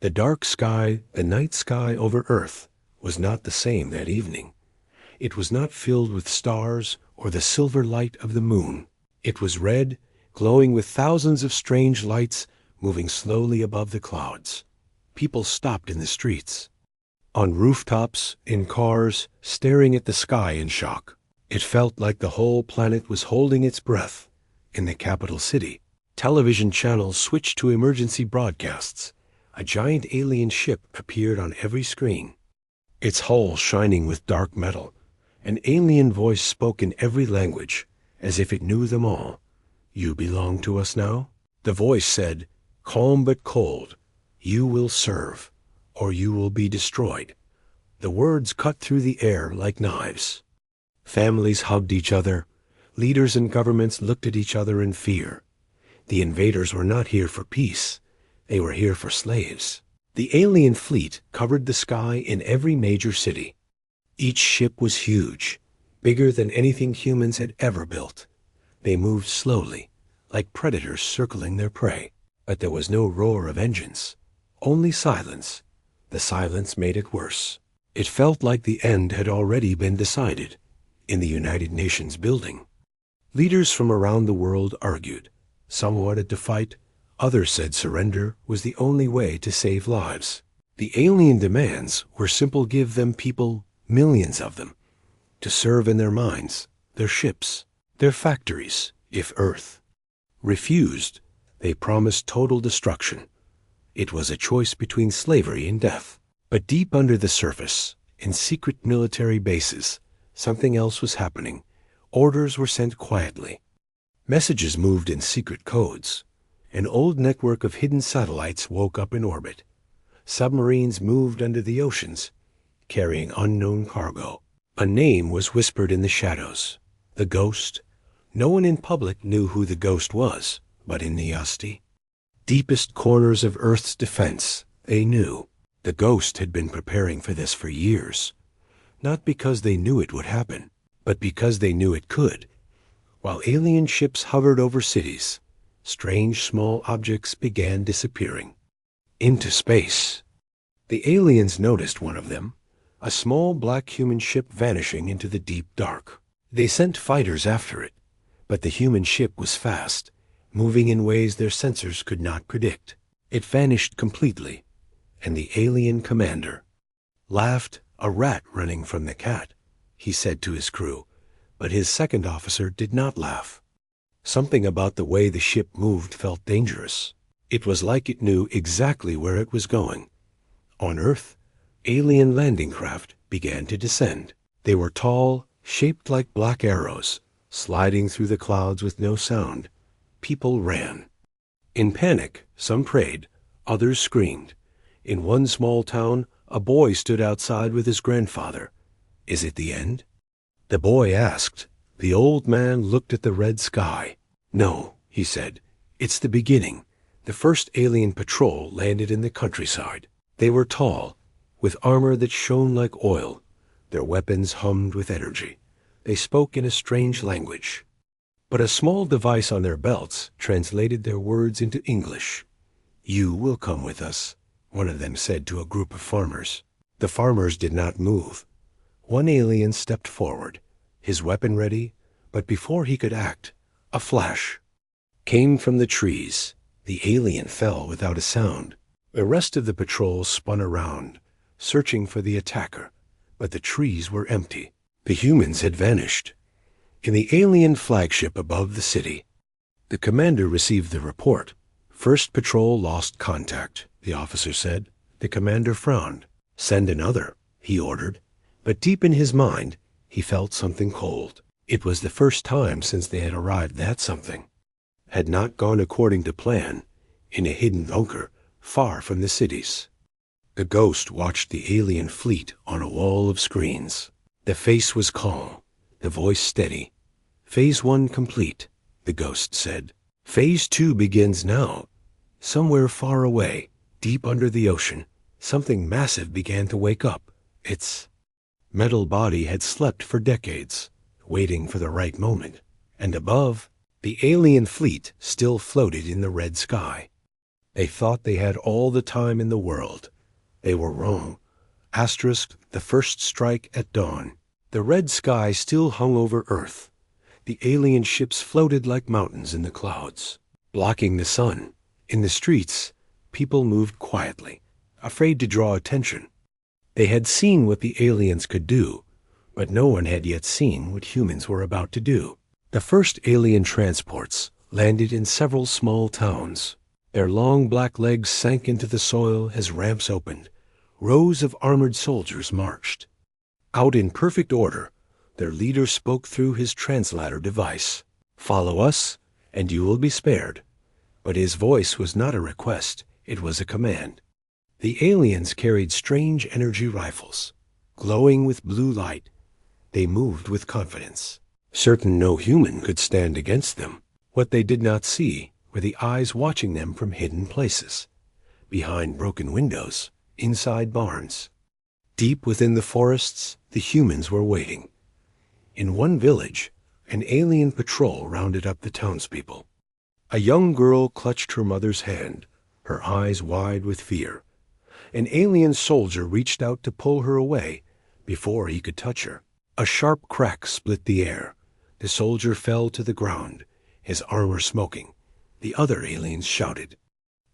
The dark sky, the night sky over Earth, was not the same that evening. It was not filled with stars or the silver light of the moon. It was red, glowing with thousands of strange lights moving slowly above the clouds. People stopped in the streets, on rooftops, in cars, staring at the sky in shock. It felt like the whole planet was holding its breath. In the capital city, television channels switched to emergency broadcasts. A giant alien ship appeared on every screen, its hull shining with dark metal. An alien voice spoke in every language, as if it knew them all. "You belong to us now?" The voice said, calm but cold, "You will serve, or you will be destroyed." The words cut through the air like knives. Families hugged each other. Leaders and governments looked at each other in fear. The invaders were not here for peace. They were here for slaves. The alien fleet covered the sky in every major city. Each ship was huge, bigger than anything humans had ever built. They moved slowly, like predators circling their prey. But there was no roar of engines, only silence. The silence made it worse. It felt like the end had already been decided in the United Nations building. Leaders from around the world argued. Some wanted to fight. Others said surrender was the only way to save lives. The alien demands were simple: give them people, millions of them, to serve in their mines, their ships, their factories. If Earth refused, they promised total destruction. It was a choice between slavery and death. But deep under the surface, in secret military bases, something else was happening. Orders were sent quietly. Messages moved in secret codes. An old network of hidden satellites woke up in orbit. Submarines moved under the oceans, carrying unknown cargo. A name was whispered in the shadows. The Ghost. No one in public knew who the Ghost was, but in the deepest corners of Earth's defense, they knew. The Ghost had been preparing for this for years, not because they knew it would happen, but because they knew it could. While alien ships hovered over cities, strange small objects began disappearing into space. The aliens noticed one of them, a small black human ship vanishing into the deep dark. They sent fighters after it, but the human ship was fast, moving in ways their sensors could not predict. It vanished completely, and the alien commander laughed. "A rat running from the cat," he said to his crew, but his second officer did not laugh. Something about the way the ship moved felt dangerous. It was like it knew exactly where it was going. On Earth, alien landing craft began to descend. They were tall, shaped like black arrows, sliding through the clouds with no sound. People ran. In panic, some prayed, others screamed. In one small town, a boy stood outside with his grandfather. "Is it the end?" The boy asked. The old man looked at the red sky. "No," he said. "It's the beginning." The first alien patrol landed in the countryside. They were tall, with armor that shone like oil. Their weapons hummed with energy. They spoke in a strange language, but a small device on their belts translated their words into English. "You will come with us," one of them said to a group of farmers. The farmers did not move. One alien stepped forward, his weapon ready, but before he could act, a flash came from the trees. The alien fell without a sound. The rest of the patrol spun around, searching for the attacker, but the trees were empty. The humans had vanished. In the alien flagship above the city, the commander received the report. "First patrol lost contact," the officer said. The commander frowned. "Send another," he ordered. But deep in his mind, he felt something cold. It was the first time since they had arrived that something had not gone according to plan, in a hidden bunker far from the cities. The Ghost watched the alien fleet on a wall of screens. The face was calm, the voice steady. "Phase 1 complete," the Ghost said. "Phase 2 begins now." Somewhere far away, deep under the ocean, something massive began to wake up. Its metal body had slept for decades, waiting for the right moment. And above, the alien fleet still floated in the red sky. They thought they had all the time in the world. They were wrong. Asterisk, the first strike at dawn. The red sky still hung over Earth. The alien ships floated like mountains in the clouds, blocking the sun. In the streets, people moved quietly, afraid to draw attention. They had seen what the aliens could do, but no one had yet seen what humans were about to do. The first alien transports landed in several small towns. Their long black legs sank into the soil as ramps opened. Rows of armored soldiers marched. Out in perfect order, their leader spoke through his translator device. "Follow us, and you will be spared." But his voice was not a request, it was a command. The aliens carried strange energy rifles. Glowing with blue light, they moved with confidence. Certain no human could stand against them. What they did not see were the eyes watching them from hidden places. Behind broken windows, inside barns. Deep within the forests, the humans were waiting. In one village, an alien patrol rounded up the townspeople. A young girl clutched her mother's hand, her eyes wide with fear. An alien soldier reached out to pull her away before he could touch her. A sharp crack split the air. The soldier fell to the ground, his armor smoking. The other aliens shouted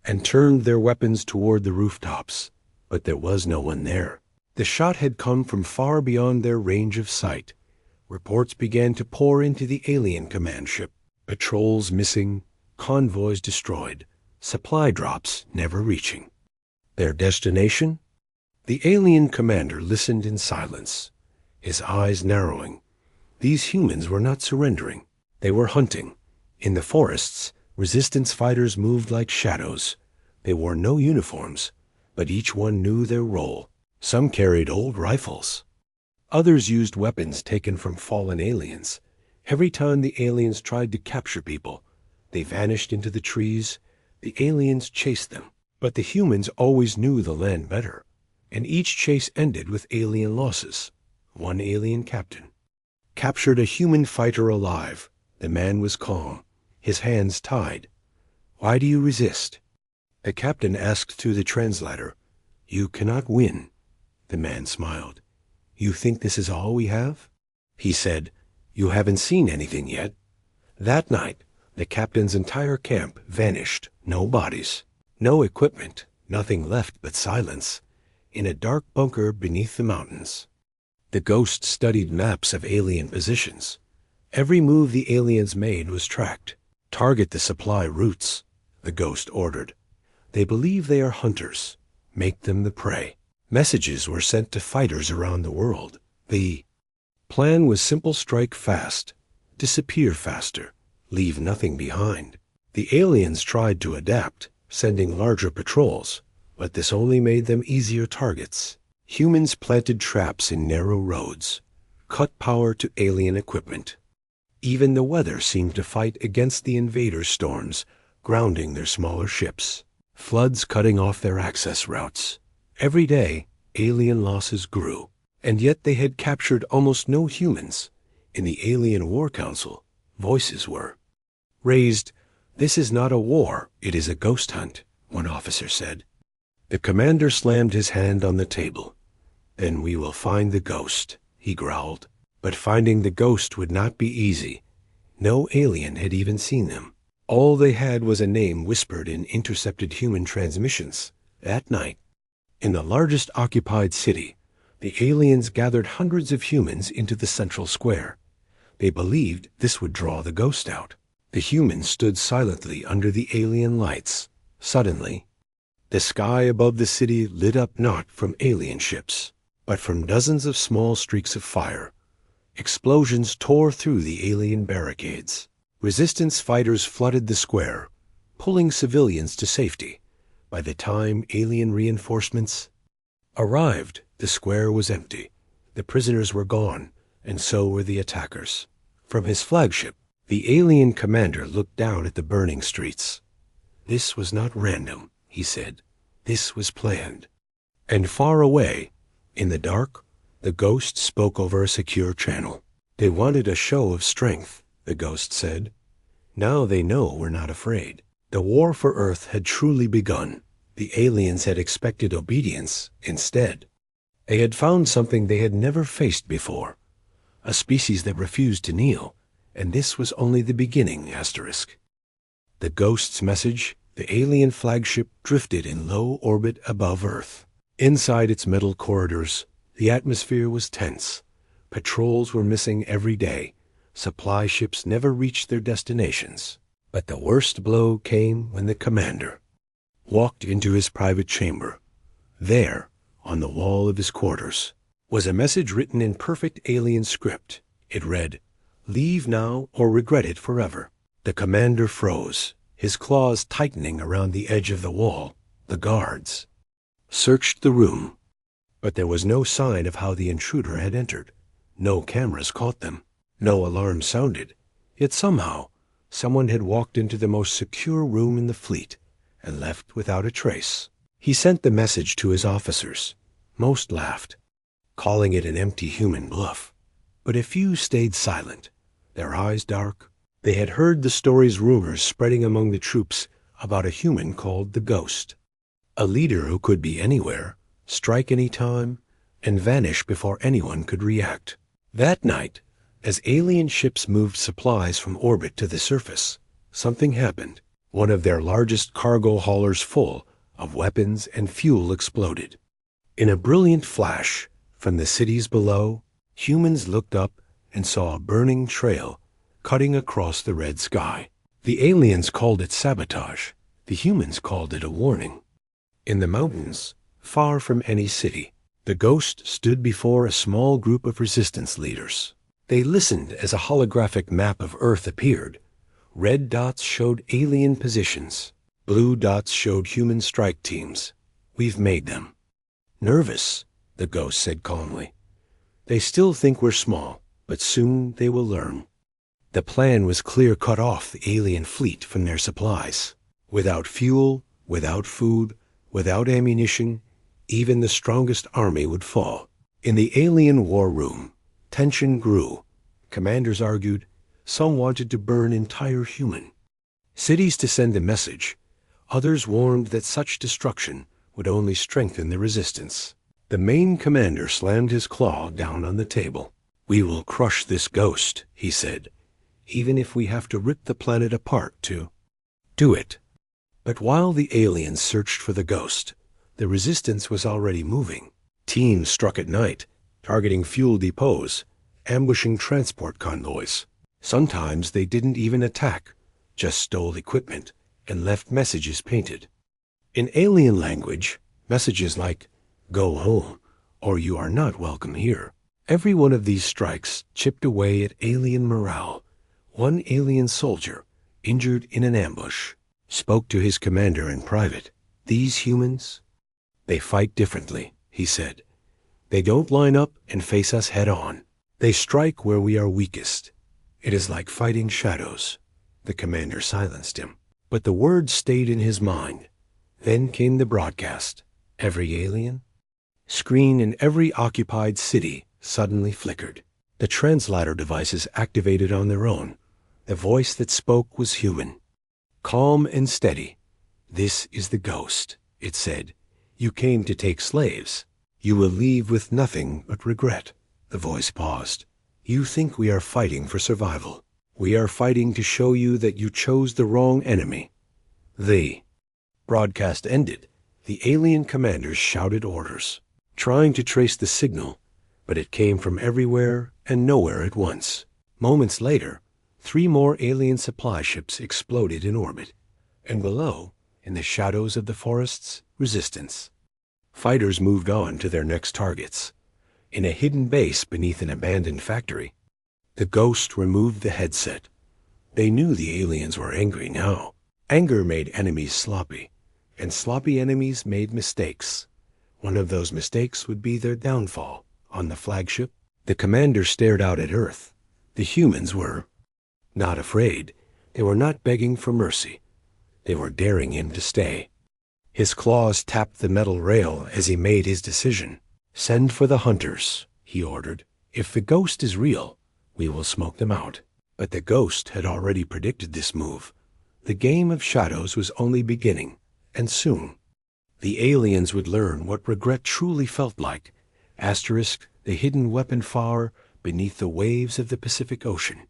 and turned their weapons toward the rooftops, but there was no one there. The shot had come from far beyond their range of sight. Reports began to pour into the alien command ship. Patrols missing, convoys destroyed, supply drops never reaching. Their destination? The alien commander listened in silence, his eyes narrowing. These humans were not surrendering. They were hunting. In the forests, resistance fighters moved like shadows. They wore no uniforms, but each one knew their role. Some carried old rifles. Others used weapons taken from fallen aliens. Every time the aliens tried to capture people, they vanished into the trees. The aliens chased them. But the humans always knew the land better, and each chase ended with alien losses. One alien captain captured a human fighter alive. The man was calm, his hands tied. "Why do you resist?" The captain asked through the translator. "You cannot win." The man smiled. "You think this is all we have?" He said, "You haven't seen anything yet." That night, the captain's entire camp vanished. No bodies, no equipment, nothing left but silence, in a dark bunker beneath the mountains. The ghost studied maps of alien positions. Every move the aliens made was tracked. "Target the supply routes," the ghost ordered. "They believe they are hunters. Make them the prey." Messages were sent to fighters around the world. The plan was simple: strike fast, disappear faster, leave nothing behind. The aliens tried to adapt, sending larger patrols, but this only made them easier targets. Humans planted traps in narrow roads, cut power to alien equipment. Even the weather seemed to fight against the invaders' storms, grounding their smaller ships. Floods cutting off their access routes. Every day, alien losses grew, and yet they had captured almost no humans. In the Alien War Council, voices were raised. "This is not a war, it is a ghost hunt," one officer said. The commander slammed his hand on the table. "Then we will find the ghost," he growled. But finding the ghost would not be easy. No alien had even seen them. All they had was a name whispered in intercepted human transmissions. That night, in the largest occupied city, the aliens gathered hundreds of humans into the central square. They believed this would draw the ghost out. The humans stood silently under the alien lights. Suddenly, the sky above the city lit up not from alien ships, but from dozens of small streaks of fire. Explosions tore through the alien barricades. Resistance fighters flooded the square, pulling civilians to safety. By the time alien reinforcements arrived, the square was empty. The prisoners were gone, and so were the attackers. From his flagship, the alien commander looked down at the burning streets. "This was not random," he said. "This was planned." And far away, in the dark, the ghost spoke over a secure channel. "They wanted a show of strength," the ghost said. "Now they know we're not afraid." The war for Earth had truly begun. The aliens had expected obedience instead. They had found something they had never faced before, a species that refused to kneel, and this was only the beginning, asterisk. The Ghost's message, the alien flagship drifted in low orbit above Earth. Inside its metal corridors, the atmosphere was tense. Patrols were missing every day. Supply ships never reached their destinations. But the worst blow came when the commander walked into his private chamber. There, on the wall of his quarters, was a message written in perfect alien script. It read, "Leave now or regret it forever." The commander froze, his claws tightening around the edge of the wall. The guards searched the room, but there was no sign of how the intruder had entered. No cameras caught them. No alarm sounded. Yet somehow, someone had walked into the most secure room in the fleet and left without a trace. He sent the message to his officers. Most laughed, calling it an empty human bluff. But a few stayed silent, their eyes dark. They had heard the stories, rumors spreading among the troops about a human called the Ghost. A leader who could be anywhere, strike any time, and vanish before anyone could react. That night, as alien ships moved supplies from orbit to the surface, something happened. One of their largest cargo haulers full of weapons and fuel exploded. In a brilliant flash from the cities below, humans looked up and saw a burning trail cutting across the red sky. The aliens called it sabotage. The humans called it a warning. In the mountains, far from any city, the Ghost stood before a small group of resistance leaders. They listened as a holographic map of Earth appeared. Red dots showed alien positions. Blue dots showed human strike teams. We've made them. Nervous, the Ghost said calmly. They still think we're small, but soon they will learn. The plan was clear: cut off the alien fleet from their supplies. Without fuel, without food, without ammunition, even the strongest army would fall. In the alien war room, tension grew. Commanders argued. Some wanted to burn entire human cities to send a message. Others warned that such destruction would only strengthen the resistance. The main commander slammed his claw down on the table. "We will crush this Ghost," he said, "even if we have to rip the planet apart to do it." But while the aliens searched for the Ghost, the resistance was already moving. Teams struck at night, targeting fuel depots, ambushing transport convoys. Sometimes they didn't even attack, just stole equipment and left messages painted in alien language, messages like, "Go home," or "You are not welcome here." Every one of these strikes chipped away at alien morale. One alien soldier, injured in an ambush, spoke to his commander in private. "These humans, they fight differently," he said. "They don't line up and face us head on. They strike where we are weakest. It is like fighting shadows." The commander silenced him, but the words stayed in his mind. Then came the broadcast. Every alien screen in every occupied city suddenly flickered. The translator devices activated on their own. The voice that spoke was human, calm and steady. "This is the Ghost," it said. "You came to take slaves. You will leave with nothing but regret." The voice paused. "You think we are fighting for survival. We are fighting to show you that you chose the wrong enemy." The broadcast ended. The alien commanders shouted orders, trying to trace the signal, but it came from everywhere and nowhere at once. Moments later, 3 more alien supply ships exploded in orbit, and below, in the shadows of the forests, resistance. Fighters moved on to their next targets. In a hidden base beneath an abandoned factory, the Ghost removed the headset. They knew the aliens were angry now. Anger made enemies sloppy, and sloppy enemies made mistakes. One of those mistakes would be their downfall. On the flagship, the commander stared out at Earth. The humans were not afraid. They were not begging for mercy. They were daring him to stay. His claws tapped the metal rail as he made his decision. "Send for the hunters," he ordered. "If the Ghost is real, we will smoke them out." But the Ghost had already predicted this move. The game of shadows was only beginning, and soon the aliens would learn what regret truly felt like. Asterisk, the hidden weapon far beneath the waves of the Pacific Ocean.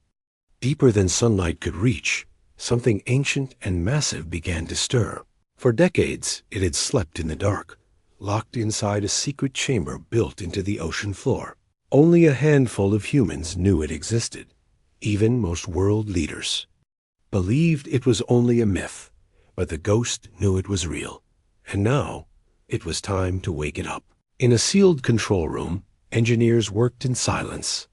Deeper than sunlight could reach, something ancient and massive began to stir. For decades, it had slept in the dark, locked inside a secret chamber built into the ocean floor. Only a handful of humans knew it existed. Even most world leaders believed it was only a myth, but the ghost knew it was real. And now, it was time to wake it up. In a sealed control room, engineers worked in silence.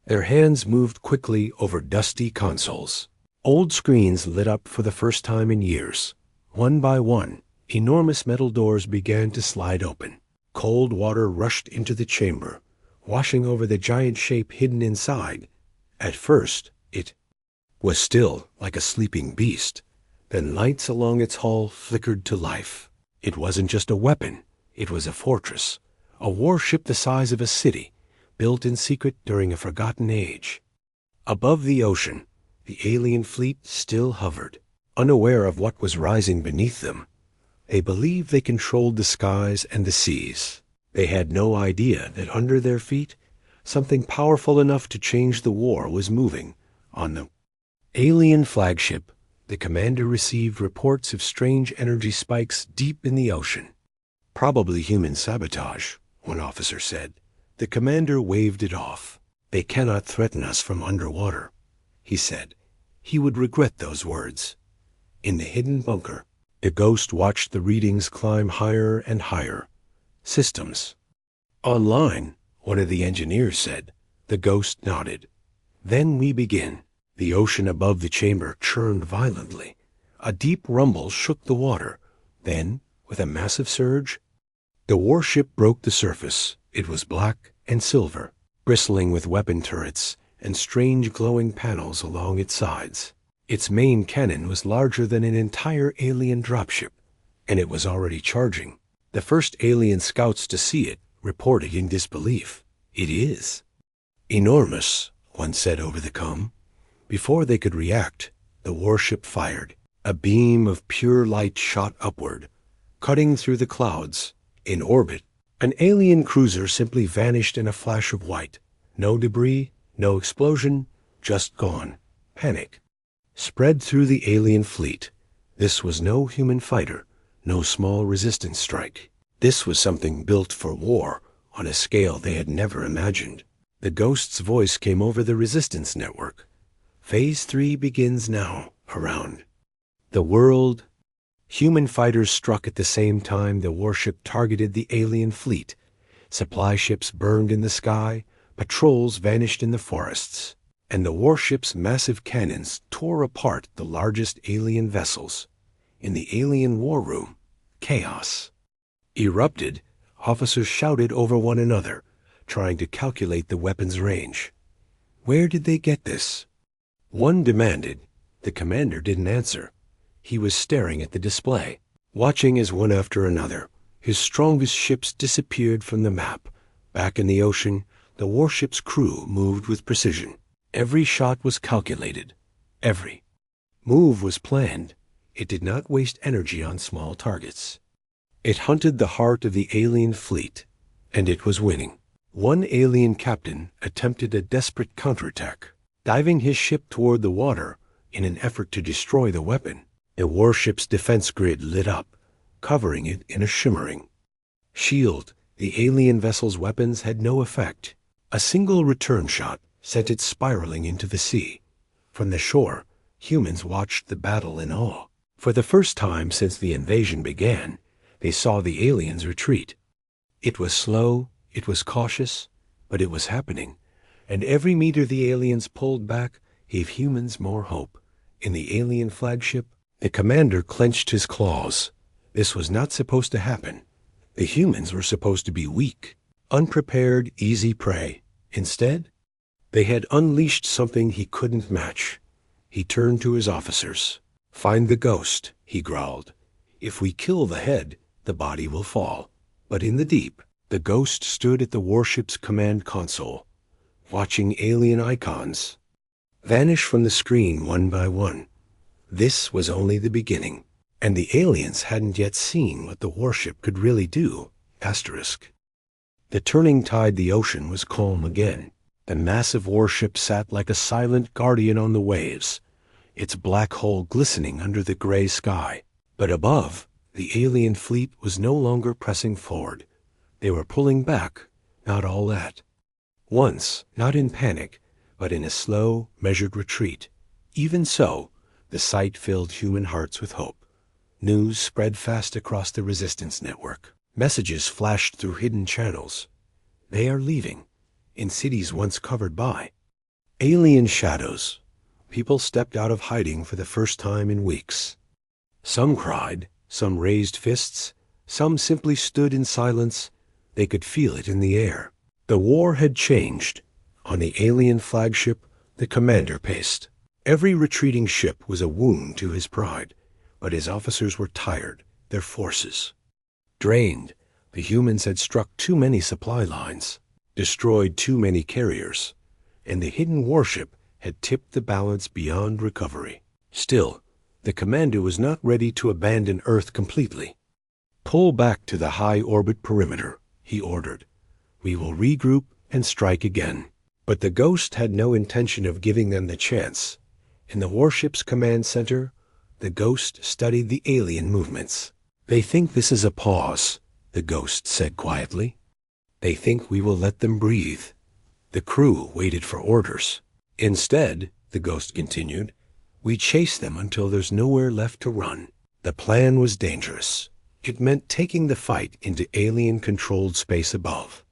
Their hands moved quickly over dusty consoles. Old screens lit up for the first time in years. One by one, enormous metal doors began to slide open. Cold water rushed into the chamber, washing over the giant shape hidden inside. At first, it was still like a sleeping beast. Then lights along its hull flickered to life. It wasn't just a weapon. It was a fortress, a warship the size of a city, built in secret during a forgotten age. Above the ocean, the alien fleet still hovered, unaware of what was rising beneath them. They believed they controlled the skies and the seas. They had no idea that under their feet, something powerful enough to change the war was moving. On the alien flagship, the commander received reports of strange energy spikes deep in the ocean. Probably human sabotage, one officer said. The commander waved it off. They cannot threaten us from underwater, he said. He would regret those words. In the hidden bunker, the ghost watched the readings climb higher and higher. Systems online, one of the engineers said. The ghost nodded. Then we begin. The ocean above the chamber churned violently. A deep rumble shook the water. Then, with a massive surge, the warship broke the surface. It was black and silver, bristling with weapon turrets and strange glowing panels along its sides. Its main cannon was larger than an entire alien dropship, and it was already charging. The first alien scouts to see it reported in disbelief. It is enormous, one said over the comm. Before they could react, the warship fired. A beam of pure light shot upward, cutting through the clouds. In orbit, an alien cruiser simply vanished in a flash of white. No debris, no explosion, just gone. Panic spread through the alien fleet. This was no human fighter, no small resistance strike. This was something built for war on a scale they had never imagined. The ghost's voice came over the resistance network. Phase 3 begins now, around the world. Human fighters struck at the same time the warship targeted the alien fleet. Supply ships burned in the sky, patrols vanished in the forests, and the warship's massive cannons tore apart the largest alien vessels. In the alien war room, chaos erupted. Officers shouted over one another, trying to calculate the weapon's range. Where did they get this? One demanded. The commander didn't answer. He was staring at the display, watching as one after another, his strongest ships disappeared from the map. Back in the ocean, the warship's crew moved with precision. Every shot was calculated. Every move was planned. It did not waste energy on small targets. It hunted the heart of the alien fleet, and it was winning. One alien captain attempted a desperate counterattack, diving his ship toward the water in an effort to destroy the weapon. The warship's defense grid lit up, covering it in a shimmering shield. The alien vessel's weapons had no effect. A single return shot sent it spiraling into the sea. From the shore, humans watched the battle in awe. For the first time since the invasion began, they saw the aliens retreat. It was slow, it was cautious, but it was happening. And every meter the aliens pulled back gave humans more hope. In the alien flagship, the commander clenched his claws. This was not supposed to happen. The humans were supposed to be weak, unprepared, easy prey. Instead, they had unleashed something he couldn't match. He turned to his officers. "Find the ghost," he growled. "If we kill the head, the body will fall." But in the deep, the ghost stood at the warship's command console, watching alien icons vanish from the screen one by one. This was only the beginning, and the aliens hadn't yet seen what the warship could really do. The turning tide the ocean was calm again. The massive warship sat like a silent guardian on the waves, its black hull glistening under the gray sky. But above, the alien fleet was no longer pressing forward. They were pulling back, not all that. Once, not in panic, but in a slow, measured retreat. Even so, the sight filled human hearts with hope. News spread fast across the resistance network. Messages flashed through hidden channels. They are leaving, in cities once covered by alien shadows. People stepped out of hiding for the first time in weeks. Some cried, some raised fists, some simply stood in silence. They could feel it in the air. The war had changed. On the alien flagship, the commander paced. Every retreating ship was a wound to his pride, but his officers were tired, their forces drained. The humans had struck too many supply lines, destroyed too many carriers, and the hidden warship had tipped the balance beyond recovery. Still, the commander was not ready to abandon Earth completely. "Pull back to the high orbit perimeter," he ordered. "We will regroup and strike again." But the Ghost had no intention of giving them the chance. In the warship's command center, the Ghost studied the alien movements. "They think this is a pause," the Ghost said quietly. "They think we will let them breathe." The crew waited for orders. "Instead," the Ghost continued, "we chase them until there's nowhere left to run." The plan was dangerous. It meant taking the fight into alien-controlled space above.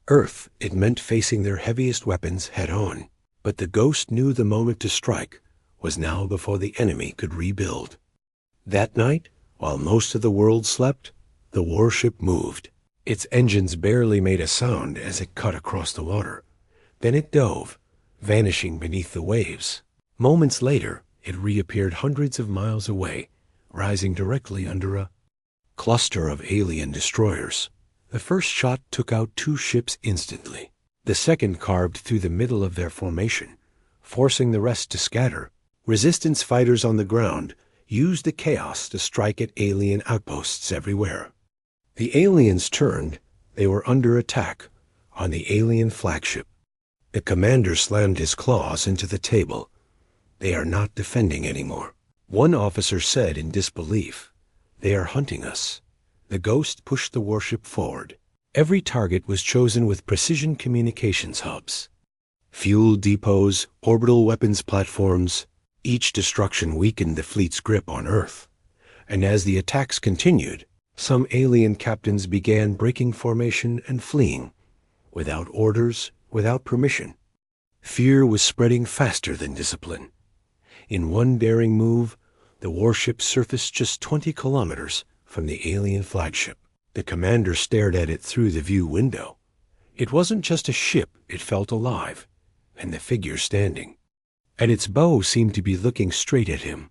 Earth, it meant facing their heaviest weapons head-on. But the Ghost knew the moment to strike was now before the enemy could rebuild. That night, while most of the world slept, the warship moved. Its engines barely made a sound as it cut across the water. Then it dove, vanishing beneath the waves. Moments later, it reappeared hundreds of miles away, rising directly under a cluster of alien destroyers. The first shot took out 2 ships instantly. The second carved through the middle of their formation, forcing the rest to scatter. Resistance fighters on the ground used the chaos to strike at alien outposts everywhere. The aliens turned. They were under attack on the alien flagship. The commander slammed his claws into the table. "They are not defending anymore." One officer said in disbelief, "They are hunting us." The Ghost pushed the warship forward. Every target was chosen with precision communications hubs, fuel depots, orbital weapons platforms. Each destruction weakened the fleet's grip on Earth. And as the attacks continued, some alien captains began breaking formation and fleeing, without orders, without permission. Fear was spreading faster than discipline. In one daring move, the warship surfaced just 20 kilometers from the alien flagship. The commander stared at it through the view window. It wasn't just a ship, it felt alive, and the figure standing. And its bow seemed to be looking straight at him,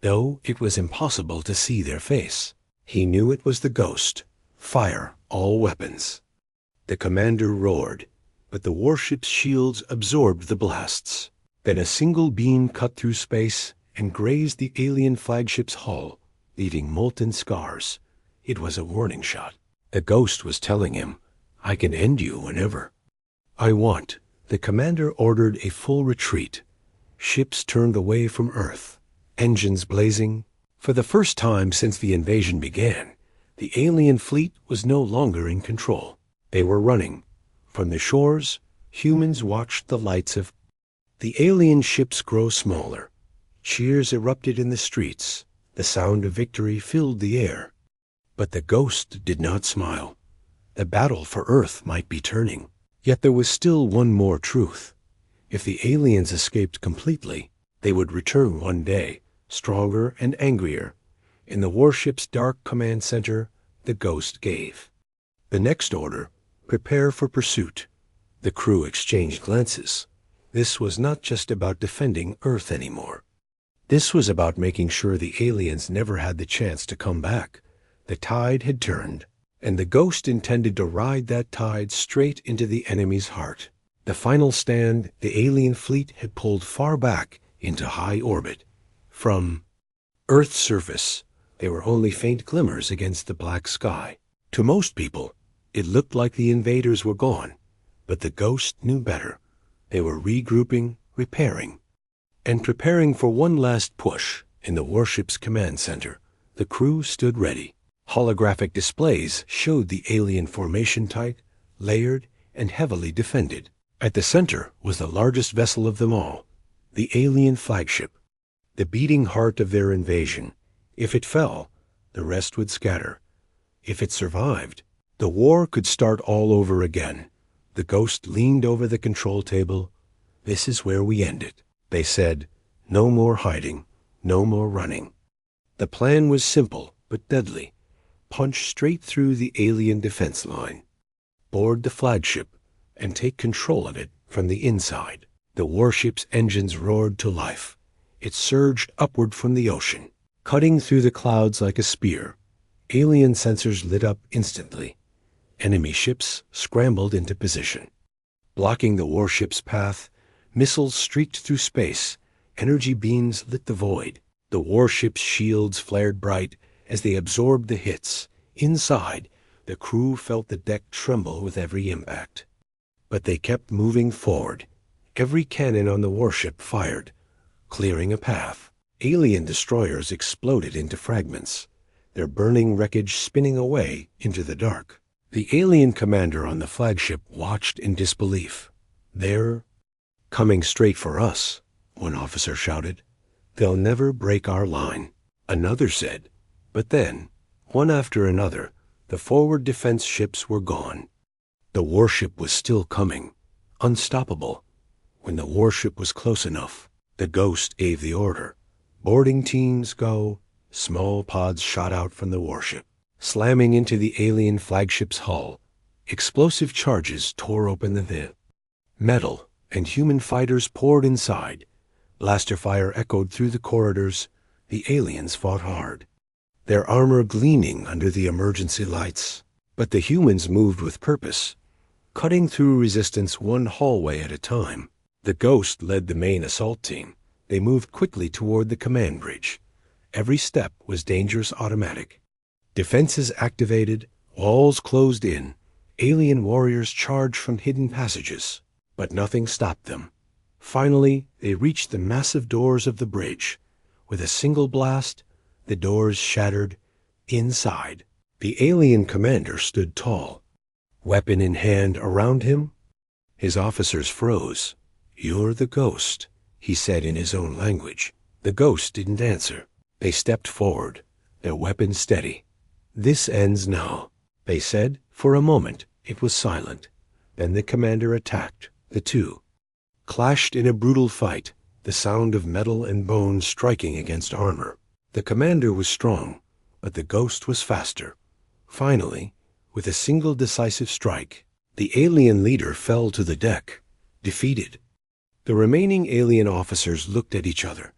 though it was impossible to see their face. He knew it was the Ghost. "Fire all weapons." The commander roared, but the warship's shields absorbed the blasts. Then a single beam cut through space and grazed the alien flagship's hull, leaving molten scars. It was a warning shot. The Ghost was telling him, "I can end you whenever I want." The commander ordered a full retreat. Ships turned away from Earth, engines blazing. For the first time since the invasion began, the alien fleet was no longer in control. They were running. From the shores, humans watched the lights of the alien ships grow smaller. Cheers erupted in the streets. The sound of victory filled the air. But the Ghost did not smile. The battle for Earth might be turning. Yet there was still one more truth. If the aliens escaped completely, they would return one day, stronger and angrier. In the warship's dark command center, the Ghost gave the next order: prepare for pursuit. The crew exchanged glances. This was not just about defending Earth anymore. This was about making sure the aliens never had the chance to come back. The tide had turned, and the Ghost intended to ride that tide straight into the enemy's heart. The final stand, the alien fleet had pulled far back into high orbit, From Earth's surface, they were only faint glimmers against the black sky. To most people, it looked like the invaders were gone, but the Ghost knew better. They were regrouping, repairing, and preparing for one last push. In the warship's command center, the crew stood ready. Holographic displays showed the alien formation type, layered and heavily defended. At the center was the largest vessel of them all, the alien flagship, the beating heart of their invasion. If it fell, the rest would scatter. If it survived, the war could start all over again. The Ghost leaned over the control table. "This is where we end it," they said. "No more hiding, no more running." The plan was simple but deadly. Punch straight through the alien defense line, board the flagship, and take control of it from the inside. The warship's engines roared to life. It surged upward from the ocean, cutting through the clouds like a spear. Alien sensors lit up instantly. Enemy ships scrambled into position. Blocking the warship's path, missiles streaked through space. Energy beams lit the void. The warship's shields flared bright as they absorbed the hits. Inside, the crew felt the deck tremble with every impact. But they kept moving forward. Every cannon on the warship fired, clearing a path. Alien destroyers exploded into fragments, their burning wreckage spinning away into the dark. The alien commander on the flagship watched in disbelief. "They're coming straight for us," one officer shouted. "They'll never break our line," another said. But then, one after another, the forward defense ships were gone. The warship was still coming, unstoppable. When the warship was close enough, the Ghost gave the order. "Boarding teams, go." Small pods shot out from the warship, slamming into the alien flagship's hull. Explosive charges tore open the metal, and human fighters poured inside. Blaster fire echoed through the corridors. The aliens fought hard, their armor gleaming under the emergency lights. But the humans moved with purpose, cutting through resistance one hallway at a time. The Ghost led the main assault team. They moved quickly toward the command bridge. Every step was dangerous automatic. Defenses activated, walls closed in. Alien warriors charged from hidden passages, but nothing stopped them. Finally, they reached the massive doors of the bridge. With a single blast, the doors shattered. Inside, the alien commander stood tall, weapon in hand around him. His officers froze. "You're the Ghost," he said in his own language. The Ghost didn't answer. They stepped forward, their weapons steady. "This ends now," they said. For a moment, it was silent. Then the commander attacked. The two clashed in a brutal fight, the sound of metal and bone striking against armor. The commander was strong, but the Ghost was faster. Finally, with a single decisive strike, the alien leader fell to the deck, defeated. The remaining alien officers looked at each other.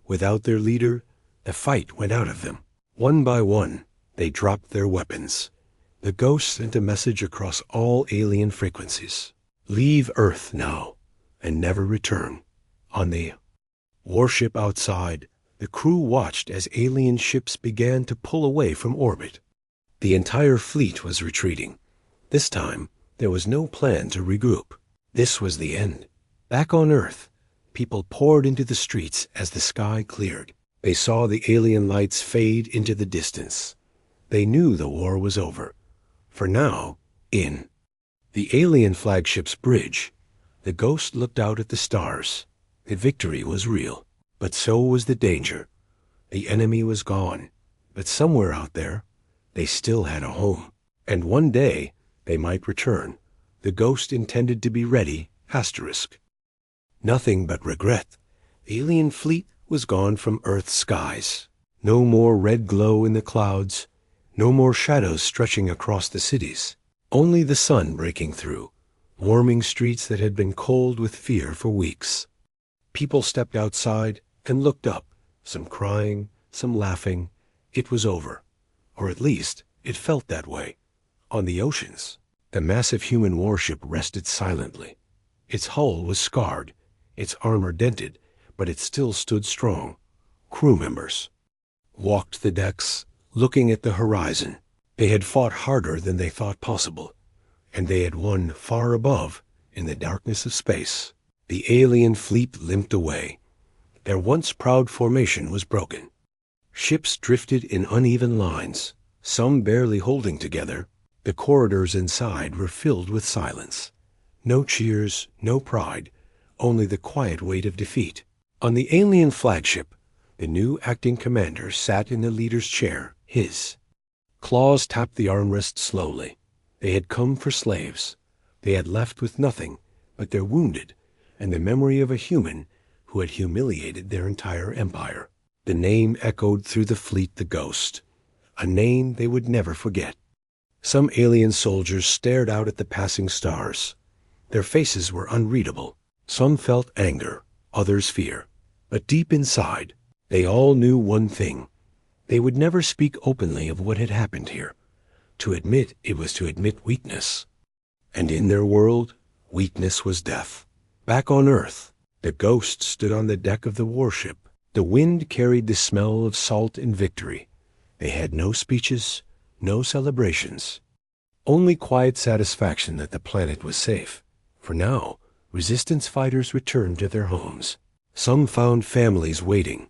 Without their leader, the fight went out of them. One by one, they dropped their weapons. The Ghost sent a message across all alien frequencies. "Leave Earth now, and never return." On the warship outside, the crew watched as alien ships began to pull away from orbit. The entire fleet was retreating. This time, there was no plan to regroup. This was the end. Back on Earth, people poured into the streets as the sky cleared. They saw the alien lights fade into the distance. They knew the war was over. For now, in the alien flagship's bridge, the Ghost looked out at the stars. The victory was real, but so was the danger. The enemy was gone, but somewhere out there, they still had a home. And one day, they might return. The Ghost intended to be ready, asterisk. Nothing but regret. The alien fleet was gone from Earth's skies. No more red glow in the clouds, no more shadows stretching across the cities. Only the sun breaking through, warming streets that had been cold with fear for weeks. People stepped outside and looked up, some crying, some laughing. It was over. Or at least, it felt that way. On the oceans, the massive human warship rested silently. Its hull was scarred, its armor dented, but it still stood strong, crew members. Walked the decks, looking at the horizon. They had fought harder than they thought possible, and they had won far above in the darkness of space. The alien fleet limped away. Their once proud formation was broken. Ships drifted in uneven lines, some barely holding together. The corridors inside were filled with silence. No cheers, no pride, only the quiet weight of defeat. On the alien flagship, the new acting commander sat in the leader's chair, his. Claws tapped the armrest slowly. They had come for slaves. They had left with nothing but their wounded and the memory of a human who had humiliated their entire empire. The name echoed through the fleet, the Ghost, a name they would never forget. Some alien soldiers stared out at the passing stars. Their faces were unreadable. Some felt anger, others fear. But deep inside, they all knew one thing. They would never speak openly of what had happened here. To admit it was to admit weakness. And in their world, weakness was death. Back on Earth, the Ghost stood on the deck of the warship. The wind carried the smell of salt and victory. They had no speeches, no celebrations. Only quiet satisfaction that the planet was safe. For now, resistance fighters returned to their homes. Some found families waiting.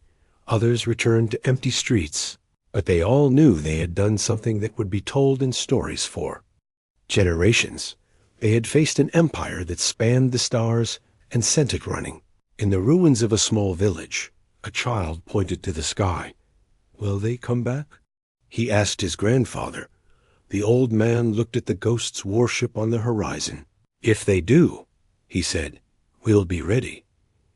Others returned to empty streets. But they all knew they had done something that would be told in stories for generations. They had faced an empire that spanned the stars and sent it running. In the ruins of a small village, a child pointed to the sky. "Will they come back?" he asked his grandfather. The old man looked at the Ghost's warship on the horizon. "If they do," he said, "we'll be ready."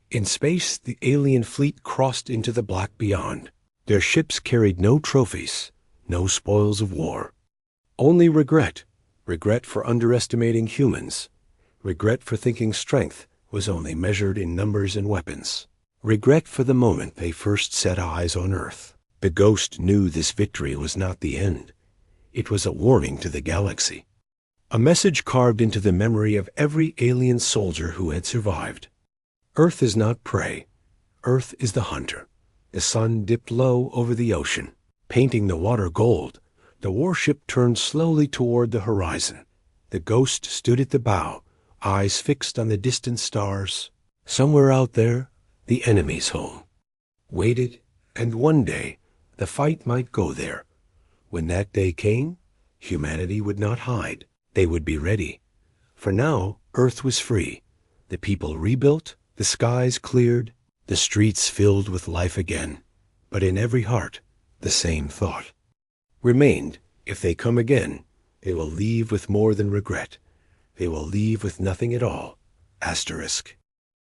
In space, the alien fleet crossed into the black beyond. Their ships carried no trophies, no spoils of war. Only regret. Regret for underestimating humans. Regret for thinking strength was only measured in numbers and weapons. Regret for the moment they first set eyes on Earth. The Ghost knew this victory was not the end. It was a warning to the galaxy. A message carved into the memory of every alien soldier who had survived. Earth is not prey. Earth is the hunter. The sun dipped low over the ocean, painting the water gold. The warship turned slowly toward the horizon. The Ghost stood at the bow, eyes fixed on the distant stars. Somewhere out there, the enemy's home. Waited, and one day, the fight might go there. When that day came, humanity would not hide. They would be ready. For now, Earth was free. The people rebuilt, the skies cleared, the streets filled with life again. But in every heart, the same thought remained: if they come again, they will leave with more than regret. They will leave with nothing at all. Asterisk.